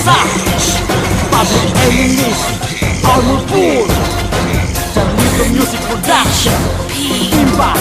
Savage, Public Enemies, Armor Pool, Charlito Music Production, Timba.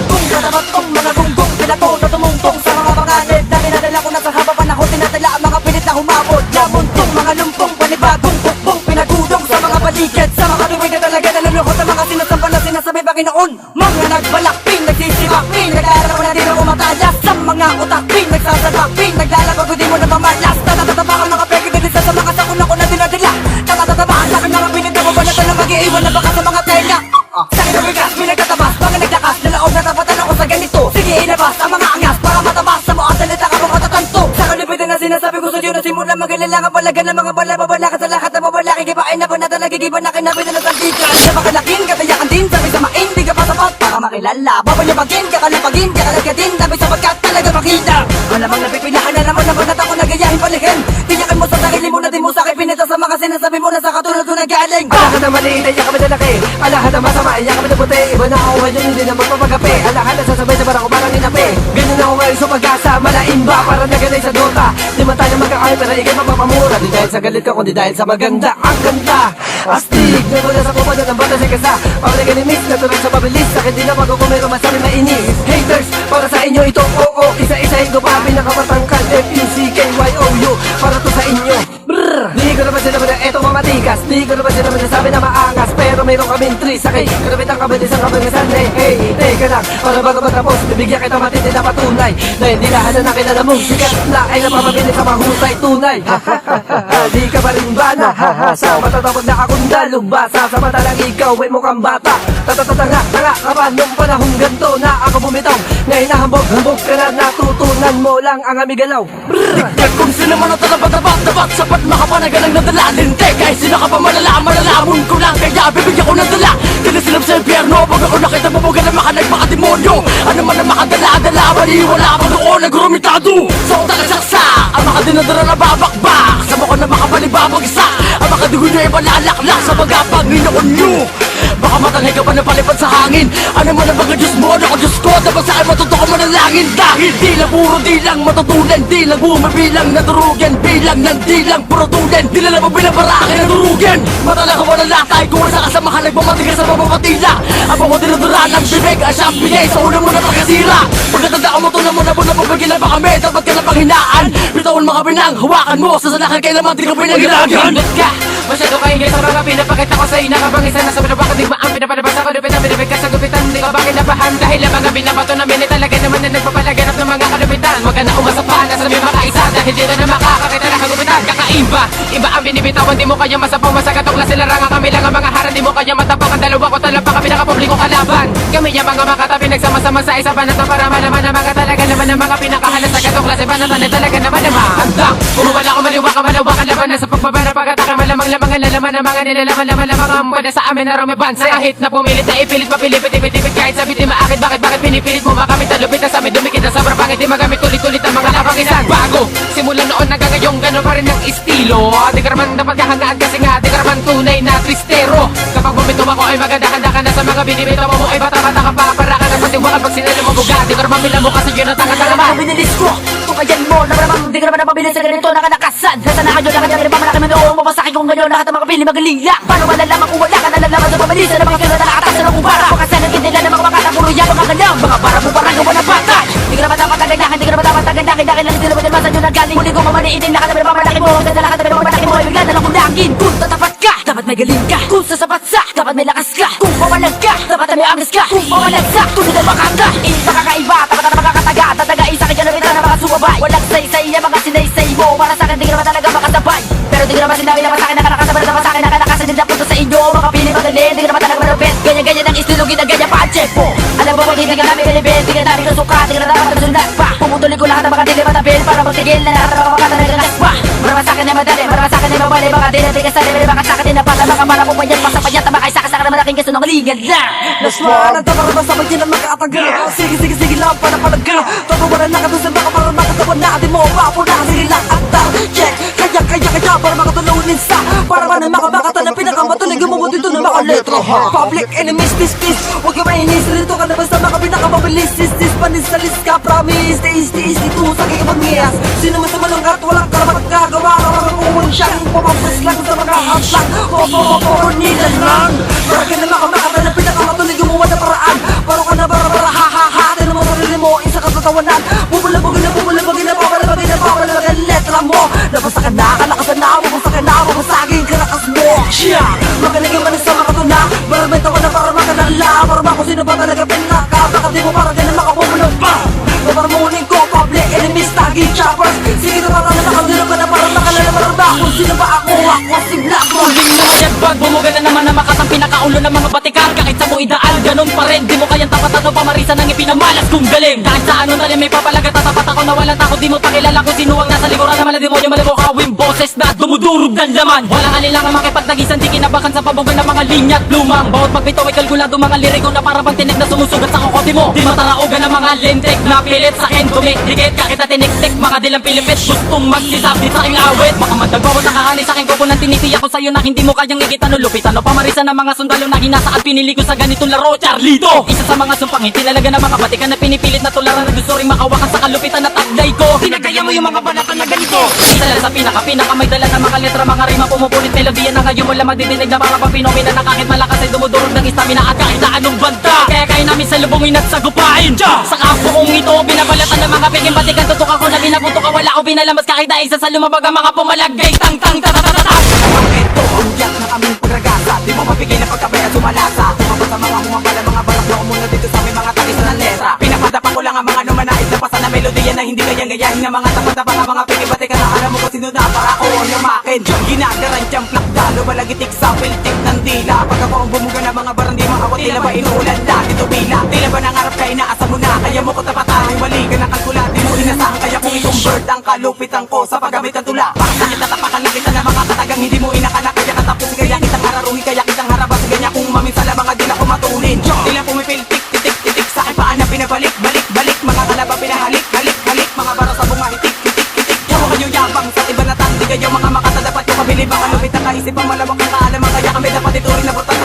Kung kanabatong mga gunggong pinato na tumungtong sa mga panganib na dinadala ko na sa haba panahon, tinatala ang mga pilit na humabot. Namuntong mga lumpong panibagong bukbong pinagudong sa mga balikid, sa mga duwig na talaga nalulukot ang mga sinasamba na sinasabi Panginoon. Mga nagbalakping, nagsisibakping, nag-aalala na di na umatayas sa mga utakping, nagsasabakping, naglalabag di mo na mamalas. Natatabakan mga pegi dinisa sa mga sakuna ko na dinadala. Natatabakan sa akin mga pilit na mabalatan na mag-iiwan na baka sa mga tenga. Sa akin ang bigas, pinagtatabas, mga naglakas, nalaog na tapatan ako sa ganito. Sige ilabas ang mga angas para matabas sa mga salita ka mga tatanto. Sa kalipitin na sinasabi ko sa Diyo na simula mag-ilalang balagan ng mga babalakan sa lahat ng babalaki. Gibain na ba na talaga giba na kinabit na santika. Sa makalaking katayakan din, sabi sa main, di ka pa sapat para makilala. Babalibagin, kakalapagin, kakalagatin, sabi sapagkat talaga makita. Malamang napipilahan na naman at ako nagayahin palihin. Tinyakan mo sa sarili mo na di mo sa akin pinita sa mga sinasabi mo na sa katulad ko nagaling. Alahan na maliit ay yakap na laki, alahan na masama ay yakap na puti. Iba na ako ngayon hindi na magpapagapi, alahan na sasabay sa barang ko parang inapi. Ganyan ako ngayon sa pag-asa, malain ba para naganay sa dota. Di man tayo magkakain pero ikay mapapamura. Di dahil sa galit ka kundi dahil sa maganda ang ganda. Astig, nagula sa kupa na ng bata si kasa. Pabalik ni mix, natural sa pabilis. Sakit di na magkukumero masabi na inis. Haters, para sa inyo ito oo. Isa-isahin ko pa pinakamatangkad F-U-C-K-Y-O-U. Para to sa inyo. Brrr, di ko naman sinabi na eto mamatikas. Di ko naman sinabi na sabi na maangas. Pero mayroon kaming 3 sakay. Kunapit ang kabit isang kabangasan. Hey, teka lang, para bago matapos bibigyan kita matindi na patunay na hindi lahat na nakilala mong sikat na ay napapabilis sa mahusay tunay. Di ka pa rin ba na sa matatapag na akong dalubasa. Samantalang ikaw ay mukhang bata. Tatatatanga, tanga ka ba nung panahong ganto na ako bumitaw. Na hinahambog-hambog ka na natutunan mo lang ang amigalaw. Tignan kung sino man ang talabat-tabat-tabat, sapat makapanagan ng nadalanin. Kahit sino ka pa malalaman ko lang, kaya bibigyan ko ng dala. Tinisilap sa impyerno, pag ako nakita bubugan ng mga demonyo. Ano man ang makadala-dala, maniwala pa doon ang grumitado. Sa utak at saksa, ang mga dinadara na babakbak. Sa mukha na makabalibabagsak, ang mga dugo nyo ay malalaklak sa mga Panginoon nyo. Baka matangay ka pa na palipad sa hangin. Ano man ang mga Diyos mo, ako Diyos ko. Dapat saan matutok ang manalangin. Dahil di lang puro, di lang matutunan. Di lang bumabilang na durugan. Bilang ng di lang puro tulan. Di lang mo binabaraki na durugan. Matalaga mo na latay kung sa kasamahan nagmamatigas sa mapapatila. Ang mga dinadura ng bibig ang siyang bigay sa una mo na pagkasira. Pagkatandaan mo to na muna mo na papagilan baka may dapat ka na panghinaan. Bitawan mga binang, hawakan mo sa salakan kay naman di ka pinaginagan. Ka, masyado kaingay sa mga pinapakita ko sa'yo. Nakabangisa na sa pinabakan di maang pinapalabas ako dupitan. Pinapit ka sa gupitan, di ka ba kinabahan. Dahil ang mga binabato na minit talaga naman na nagpapalaganap ng mga kalupitan. Huwag ka na umasa pa na sa may makaisa. Dahil di na makakakita na kagupitan. Kakaiba, iba ang binibitawan. Di mo kanya masapaw, masagatong sila ranga. Kami lang ang mga haran, di mo kanya matapang. Ang dalawa ko talapak kami nakapubliko kalaban. Kami niya mga makatabi nagsama-sama sa isa banata para malaman ang mga talaga naman ang mga pinakahalas sa gatong klase banata na talaga naman ang handang. Pumawala ko maliwa ka malawakan laban na sa pagbabara pagkataka malamang nalalaman ang mga nilalaman ang mada sa amin na rumibansa. Kahit na pumilit na ipilit mapilipit kahit sabi di maakit bakit pinipilit mo makamit na lupit na sa amin dumikit na sobrang pangit di magamit ulit ang mga lapangisan. Bago, simula noon hanggang ngayong gano'n pa rin ang estilo. Di ka naman dapat kahangaan kasi nga di ka naman tunay na tristero. Kapag bumito ako ay maganda-handa ka na sa mga binibito mo ay bata-bata ka pa para ka na patiwakan pag sinali mo buga. Di ka naman bilang mo kasi yun ang tanga-tanga ba. Binilis ko, tukayan mo, di ka naman napabilis sa ganito nakanakasan. Sa nakadyo na kanya rin pa malaki mo noong mapasakit kung ganyan lahat ang mga pili magalila. Paano malalaman kung wala ka nalalaman sa pabilis na mga kilo na nakatasan ng kumpara. Pagkasalan din nila ng mga makata, puro yan mga galang. Mga para mo parang gawa ng bata. Di ka naman dapat tagandakin, di ka naman dapat tagandakin. Dahil lang sila mo sa nyo nagaling. Muli ko mamaniitin na katabi na pamalaki mo. Ganda na katabi na pamalaki mo. Bigla na lang kung langin. Kung tatapat ka, dapat may galing ka. Kung sasapat sa, dapat may lakas ka. Kung mawalag ka, dapat may angas ka. Kung mawalag sa, tunod ang makata. Pakakaiba, dapat na makakataga. Tatagain sa kanya na rin na mga sumabay. Walang say-say ang mga sinaysay mo. Para sa akin, di ka naman talaga makasabay. Pero di ka naman sinabi na masakit na kanakasabay. Na masakit na kanakasan din na punto sa inyo. Mga pili magaling, di ka naman talaga marupit. Ganyan-ganyan ang estilo, ginaganya pa ang chepo. Alam mo, hindi ka namin pinipin. Di ka namin kasuka, di ka na dapat sundan pa. Pumutuloy ko lahat ang mga dili matapil. Para magtigil na lahat ang mga makatanagas pa. Marama sa akin na madali, marama sa akin na mabali. Mga dinatigas sa libre, baka sa akin na pata. Mga marapong panyat, pasapanyat, ang makay sa akin na malaking kaso ng ligan lang. Naswan, ang tamarama sa bagyan ang mag-aatagal. Sige lang, panapalagal. Tabawaran na kadusan, baka parang makatawan na. Di mo mapo na, sige lang, atal. Check, kaya, para makatulunin sa. Para man ang makabakatan ng pinakamatulig. Gumabot dito ng mga letra. Public enemies, this. Huwag ka mainis, rito ka na basta makapinakababilis. This, panisalis ka, promise. Tiis, dito sa kikipag-ngiyas. Sino man sa malungkat, walang karapat gagawa. siyang pumapos lang sa mga asang Puro nilalang Para ka na makamakata na pinakamatuloy gumawa na paraan Paro ka na bara-bara ha-ha-ha Tinan mo sarili mo, isa ka tatawanan Bubulabagin na bubulabagin na Babalabagin na babalabagin letra mo Nabasa ka na, kalakasan na Bubasa ka na, bubasagin karakas mo Yeah, magaling ang manis sa mga tuna Baramay tawa na para makanala Para kung sino ba talaga pinaka Baka di mo para ganun makapumulog pa Paparmunin ko, public enemies, tagging choppers Sige na para na nakagulog ka na para makalala Para ba kung sino ba ako si Black Boy Hindi mo mayagbag, bumuga na naman na makatang pinakaulo ng mga batikan Kahit sa mo ideal, ganun pa rin Di mo kayang tapatan o pamarisan ng ipinamalas kung galing Kahit sa ano na rin may papalaga, tatapat ako na walang takot Di mo pakilala kung sino ang nasa likuran naman na demonyo Malibo kawing boses na dumudurog ng laman Walang alilangan makipagtagisan, di kinabakan sa pabugan ng mga linya at lumang Bawat pagbitaw ay kalkulado mga liriko na para bang tinig na sumusugat sa kokote mo Di mataraugan ng mga lintik na pilit sa akin Tumikdikit kakita tiniktik, mga dilang pilipit Gustong magsisabit sa aking awit Baka madagbawas nakahali sa aking kuko ng tinitiyak ko sa'yo na hindi mo kayang igitan o lupitan O pamarisan ng mga sundalo na hinasa at pinili ko sa ganitong laro Charlito! Isa sa mga sumpangin, tinalaga ng mga batikan na pinipilit na tularan na gusto rin makawakan sa kalupitan na taglay ko Pinagaya mo yung mga banatan na ganito Isa lang sa pinaka may dala ng mga letra Mga rima pumupulit melodiya na ngayon wala madidinig na para pang pinomina Na kahit malakas ay dumudurog ng istamina at kahit na anong banta Kaya kaya namin sa lubungin at sagupain Sa kampo kong ito, binabalatan ng mga piging batikan Tutok ako na binabuto ka, wala ko binalamas kahit na isa sa lumabag ang mga pumalagay Tang-tang-tatatatang Ito ang yak ng aming pagragasa Di mo mapigil na pagkabay at sumalasa Tumabot sa mga humabala mga balak na muna dito sa aming mga talis na letra Pinapadapa ko lang ang mga numanais na pasa na melodiya na hindi kayang gayahin ng mga tapat-tapa ng mga pigibate ka na alam mo kung sino na para ako ang yumakin Ginagaran diyang plakdalo malagitik sa piltik ng dila Pag ako ang bumuga ng mga barang di maawat Tila ba inuulan lagi tubila Tila ba nangarap ka inaasa mo na Kaya mo ko tapatahin mali ka ng kalkulati mo inasahan Kaya kung i-convert ang kalupitan ko sa paggamit ng tula Para sa kita tapakan lang kita ng mga katagang hindi mo inakala Kaya katapos kaya kitang hararuhin kaya kitang harabas Kanya kung maminsala mga di na ko matulin Tila pumipiltik titik titik sa akin paan na pinabalik balik balik Mga kalaba pinahalik halik halik Mga bara sa bunga hitik hitik hitik Yawa kayo yabang sa iba na tandi kayo mga makatadapat ko kabili Mga lupit ang kaisip ang malawak ang kaalaman Kaya kami dapat ituring na brutal